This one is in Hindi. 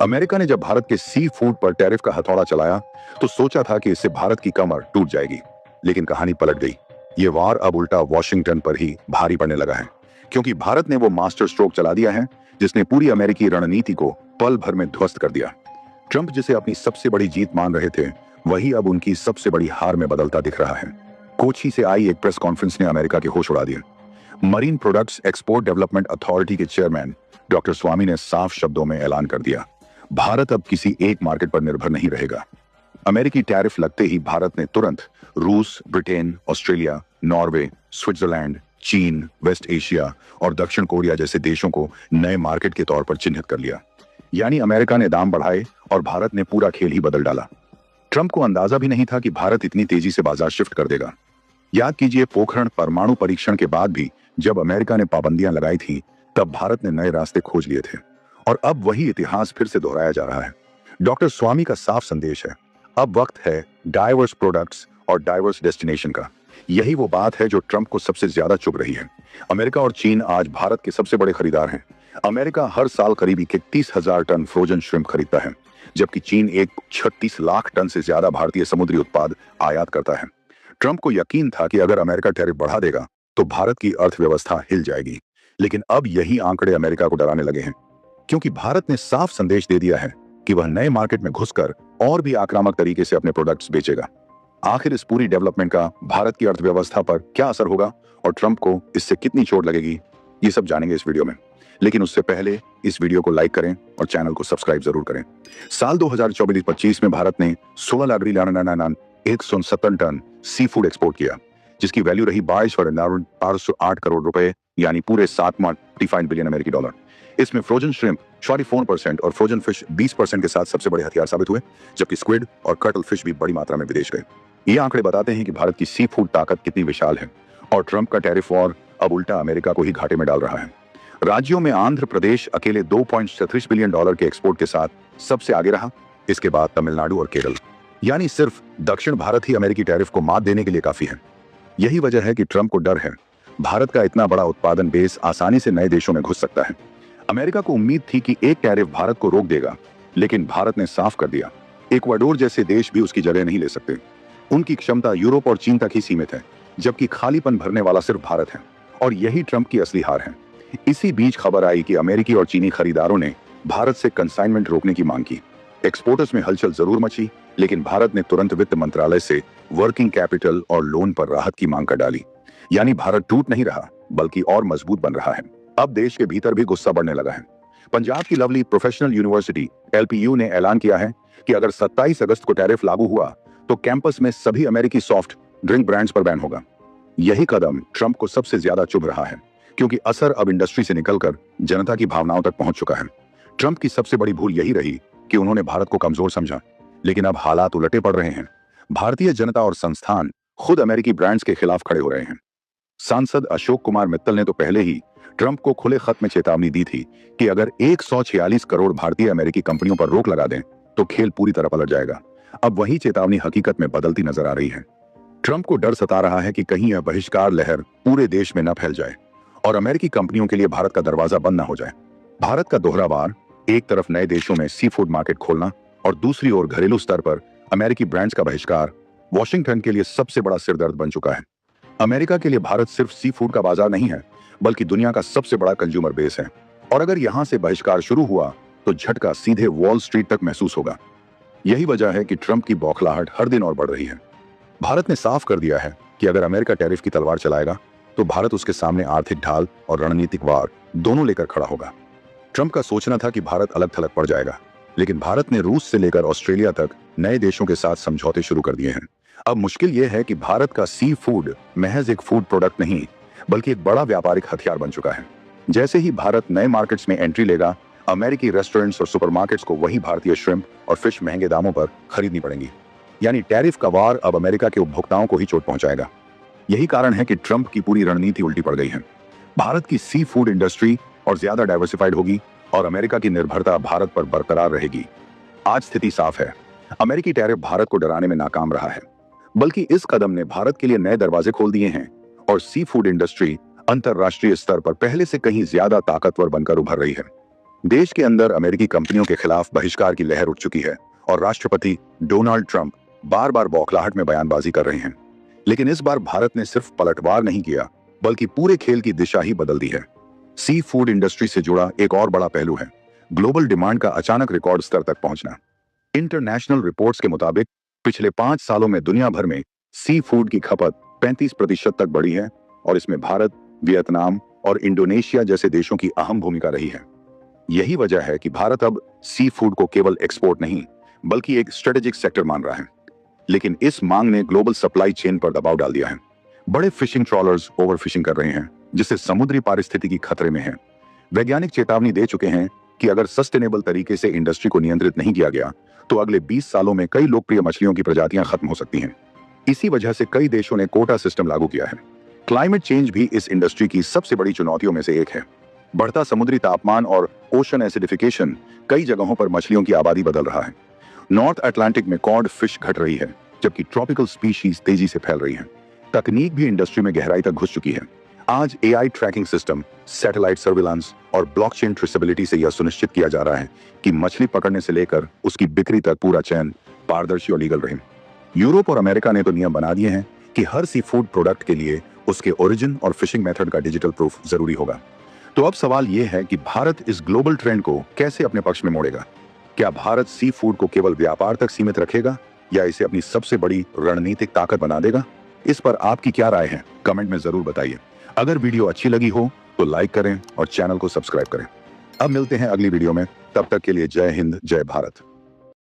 अमेरिका ने जब भारत के सी फूड पर टैरिफ का हथौड़ा चलाया तो सोचा था कि इससे भारत की कमर टूट जाएगी, लेकिन कहानी पलट गई। ये वार अब उल्टा वॉशिंगटन पर ही भारी पड़ने लगा है, क्योंकि भारत ने वो मास्टर स्ट्रोक चला दिया है जिसने पूरी अमेरिकी रणनीति को पल भर में ध्वस्त कर दिया। ट्रंप जिसे अपनी सबसे बड़ी जीत मान रहे थे, वही अब उनकी सबसे बड़ी हार में बदलता दिख रहा है। कोची से आई एक प्रेस कॉन्फ्रेंस ने अमेरिका के होश उड़ा दिए। Marine products export development authority के चेयरमैन डॉक्टर स्वामी ने साफ शब्दों में ऐलान कर दिया, भारत अब किसी एक मार्केट पर निर्भर नहीं रहेगा। अमेरिकी टैरिफ लगते ही भारत ने तुरंत रूस, ब्रिटेन, ऑस्ट्रेलिया, नॉर्वे, स्विट्जरलैंड, चीन, वेस्ट एशिया और दक्षिण कोरिया जैसे देशों को नए मार्केट के तौर पर चिन्हित कर लिया। यानी अमेरिका ने दाम बढ़ाए और भारत ने पूरा खेल ही बदल डाला। ट्रंप को अंदाजा भी नहीं था कि भारत इतनी तेजी से बाजार शिफ्ट कर देगा। याद कीजिए, पोखरण परमाणु परीक्षण के बाद भी जब अमेरिका ने पाबंदियां लगाई थी, तब भारत ने नए रास्ते खोज लिए थे और अब वही इतिहास फिर से दोहराया जा रहा है। डॉक्टर स्वामी का साफ संदेश है, अब वक्त है डाइवर्स प्रोडक्ट्स और डाइवर्स डेस्टिनेशन का। यही वो बात है जो ट्रंप को सबसे ज्यादा चुभ रही है। अमेरिका और चीन आज भारत के सबसे बड़े खरीदार हैं। अमेरिका हर साल करीब 31,000 टन फ्रोजन श्रिम्प खरीदता है, जबकि चीन 36 लाख टन से ज्यादा भारतीय समुद्री उत्पाद आयात करता है। ट्रंप को यकीन था कि अगर अमेरिका टैरिफ बढ़ा देगा तो भारत की अर्थव्यवस्था हिल जाएगी, लेकिन अब यही आंकड़े अमेरिका को डराने लगे हैं, क्योंकि भारत ने साफ संदेश दे दिया है कि वह नए मार्केट में घुसकर और भी आक्रामक तरीके से अपने प्रोडक्ट्स बेचेगा। आखिर इस पूरी डेवलपमेंट का भारत की अर्थव्यवस्था पर क्या असर होगा और ट्रंप को इससे कितनी चोट लगेगी, ये सब जानेंगे इस वीडियो में। लेकिन उससे पहले इस वीडियो को लाइक करें और चैनल को सब्सक्राइब जरूर करें। साल 2024-25 में भारत ने 16,170 टन सी फूड एक्सपोर्ट किया, जिसकी वैल्यू रही 22,808 करोड़ रुपए, यानी पूरे 7.35 बिलियन अमेरिकी डॉलर। इसमें फ्रोजन श्रिम्प 44% और फ्रोजन फिश 20% के साथ सबसे बड़े हथियार साबित हुए, जबकि स्क्विड और कर्टल फिश भी बड़ी मात्रा में विदेश गए। ये आंकड़े बताते हैं कि भारत की सी फूड ताकत कितनी विशाल है और ट्रंप का टैरिफ वॉर अब उल्टा अमेरिका को ही घाटे में डाल रहा है। राज्यों में आंध्र प्रदेश अकेले 2.36 बिलियन डॉलर के एक्सपोर्ट के साथ सबसे आगे रहा। इसके बाद तमिलनाडु और केरल, यानी सिर्फ दक्षिण भारत ही अमेरिकी टैरिफ को मात देने के लिए काफी है। यही वजह है कि ट्रंप को डर है, भारत का इतना बड़ा उत्पादन बेस आसानी से नए देशों में घुस सकता है। अमेरिका को उम्मीद थी कि एक टैरिफ भारत को रोक देगा, लेकिन भारत ने साफ कर दिया, इक्वाडोर जैसे देश भी उसकी जगह नहीं ले सकते। उनकी क्षमता यूरोप और चीन तक ही सीमित है, जबकि खालीपन भरने वाला सिर्फ भारत है, और यही ट्रंप की असली हार है। इसी बीच खबर आई कि अमेरिकी और चीनी खरीदारों ने भारत से कंसाइनमेंट रोकने की मांग की। एक्सपोर्टर्स में हलचल जरूर मची, लेकिन भारत ने तुरंत वित्त मंत्रालय से वर्किंग कैपिटल और लोन पर राहत की मांग कर डाली। यानी भारत टूट नहीं रहा, बल्कि और मजबूत बन रहा है। अब देश के भीतर भी गुस्सा बढ़ने लगा है। पंजाब की लवली प्रोफेशनल यूनिवर्सिटी LPU ने ऐलान किया है कि अगर 27 अगस्त को टैरिफ लागू हुआ तो कैंपस में सभी अमेरिकी सॉफ्ट ड्रिंक ब्रांड्स पर बैन होगा। यही कदम ट्रंप को सबसे ज्यादा चुभ रहा है, क्योंकि असर अब इंडस्ट्री से निकलकर जनता की भावनाओं तक पहुंच चुका है। ट्रंप की सबसे बड़ी भूल यही रही कि उन्होंने भारत को कमजोर समझा, लेकिन अब हालात उलटे पड़ रहे हैं। भारतीय जनता और संस्थान खुद अमेरिकी ब्रांड्स के खिलाफ खड़े हो रहे हैं। सांसद अशोक कुमार मित्तल ने तो पहले ही ट्रंप को खुले खत में चेतावनी दी थी कि अगर 146 करोड़ भारतीय अमेरिकी कंपनियों पर रोक लगा दें तो खेल पूरी तरह पलट जाएगा। अब वही चेतावनी हकीकत में बदलती नजर आ रही है। ट्रंप को डर सता रहा है कि कहीं यह बहिष्कार लहर पूरे देश में न फैल जाए और अमेरिकी कंपनियों के लिए भारत का दरवाजा बंद न हो जाए। भारत का दोहरा वार, एक तरफ नए देशों में सी फूड मार्केट खोलना और दूसरी ओर घरेलू स्तर पर अमेरिकी ब्रांड्स का बहिष्कार, वॉशिंगटन के लिए सबसे बड़ा सिरदर्द बन चुका है। अमेरिका के लिए भारत सिर्फ सी फूड का बाजार नहीं है, बल्कि दुनिया का सबसे बड़ा कंज्यूमर बेस है, और अगर यहां से बहिष्कार शुरू हुआ तो झटका सीधे वॉल स्ट्रीट तक महसूस होगा। यही वजह है कि ट्रंप की बौखलाहट हर दिन और बढ़ रही है। भारत ने साफ कर दिया है कि अगर अमेरिका टैरिफ की तलवार चलाएगा तो भारत उसके सामने आर्थिक ढाल और रणनीतिक वार दोनों लेकर खड़ा होगा। ट्रंप का सोचना था कि भारत अलग थलग पड़ जाएगा, लेकिन भारत ने रूस से लेकर ऑस्ट्रेलिया तक नए देशों के साथ समझौते शुरू कर दिए हैं। अब मुश्किल यह है कि भारत का सी फूड महज एक फूड प्रोडक्ट नहीं, बल्कि एक बड़ा व्यापारिक हथियार बन चुका है। जैसे ही भारत नए मार्केट्स में एंट्री लेगा, अमेरिकी रेस्टोरेंट्स और सुपरमार्केट्स को वही भारतीय श्रिम्प और फिश महंगे दामों पर खरीदनी पड़ेंगी। यानी टैरिफ का वार अब अमेरिका के उपभोक्ताओं को ही चोट पहुंचाएगा। यही कारण है कि ट्रंप की पूरी रणनीति उल्टी पड़ गई है। भारत की सी फूड इंडस्ट्री और ज्यादा डाइवर्सिफाइड होगी और अमेरिका की निर्भरता भारत पर बरकरार रहेगी। आज स्थिति साफ है, अमेरिकी टैरिफ भारत को डराने में नाकाम रहा है, बल्कि इस कदम ने भारत के लिए नए दरवाजे खोल दिए हैं और सी फूड इंडस्ट्री अंतरराष्ट्रीय स्तर पर पहले से कहीं ज्यादा ताकतवर बनकर उभर रही है। देश के अंदर अमेरिकी कंपनियों के खिलाफ बहिष्कार की लहर उठ चुकी है और राष्ट्रपति डोनाल्ड ट्रंप बार बार बौखलाहट में बयानबाजी कर रहे हैं। लेकिन इस बार भारत ने सिर्फ पलटवार नहीं किया, बल्कि पूरे खेल की दिशा ही बदल दी है। सी फूड इंडस्ट्री से जुड़ा एक और बड़ा पहलू है ग्लोबल डिमांड का अचानक रिकॉर्ड स्तर तक पहुंचना। इंटरनेशनल रिपोर्ट्स के मुताबिक पिछले 5 सालों में दुनिया भर में सी फूड की खपत 35% तक बढ़ी है और इसमें भारत, वियतनाम और इंडोनेशिया जैसे देशों की अहम भूमिका रही है। यही वजह है कि भारत अब सी फूड को केवल एक्सपोर्ट नहीं, बल्कि एक स्ट्रेटेजिक सेक्टर मान रहा है। लेकिन इस मांग ने ग्लोबल सप्लाई चेन पर दबाव डाल दिया है। बड़े फिशिंग ट्रॉलर्स ओवर फिशिंग कर रहे हैं, जिससे समुद्री पारिस्थितिकी खतरे में है। वैज्ञानिक चेतावनी दे चुके हैं कि अगर सस्टेनेबल तरीके से इंडस्ट्री को नियंत्रित नहीं किया गया तो अगले 20 सालों में कई लोकप्रिय मछलियों की प्रजातियां खत्म हो सकती हैं। इसी वजह से कई देशों ने कोटा सिस्टम लागू किया है। क्लाइमेट चेंज भी इस इंडस्ट्री की सबसे बड़ी चुनौतियों में से एक है। बढ़ता समुद्री तापमान और ओशन एसिडिफिकेशन कई जगहों पर मछलियों की आबादी बदल रहा है। नॉर्थ अटलांटिक में कॉड फिश घट रही है, जबकि ट्रॉपिकल स्पीशीज तेजी से फैल रही हैं। तकनीक भी इंडस्ट्री में गहराई तक घुस चुकी है। आज AI tracking system, satellite surveillance और ब्लॉकचेन ट्रेसेबिलिटी से यह सुनिश्चित किया जा रहा है कि मछली पकड़ने से लेकर उसकी बिक्री तक पूरा चैन पारदर्शी और लीगल रहे। यूरोप और अमेरिका ने तो नियम बना दिए हैं कि हर सी फूड प्रोडक्ट के लिए उसके ओरिजिन और फिशिंग मेथड का डिजिटल प्रूफ जरूरी होगा। तो अब सवाल यह है कि भारत इस ग्लोबल ट्रेंड को कैसे अपने पक्ष में मोड़ेगा। क्या भारत सी फूड को केवल व्यापार तक सीमित रखेगा या इसे अपनी सबसे बड़ी रणनीतिक ताकत बना देगा? इस पर आपकी क्या राय है, कमेंट में जरूर बताइए। अगर वीडियो अच्छी लगी हो तो लाइक करें और चैनल को सब्सक्राइब करें। अब मिलते हैं अगली वीडियो में, तब तक के लिए जय हिंद, जय भारत।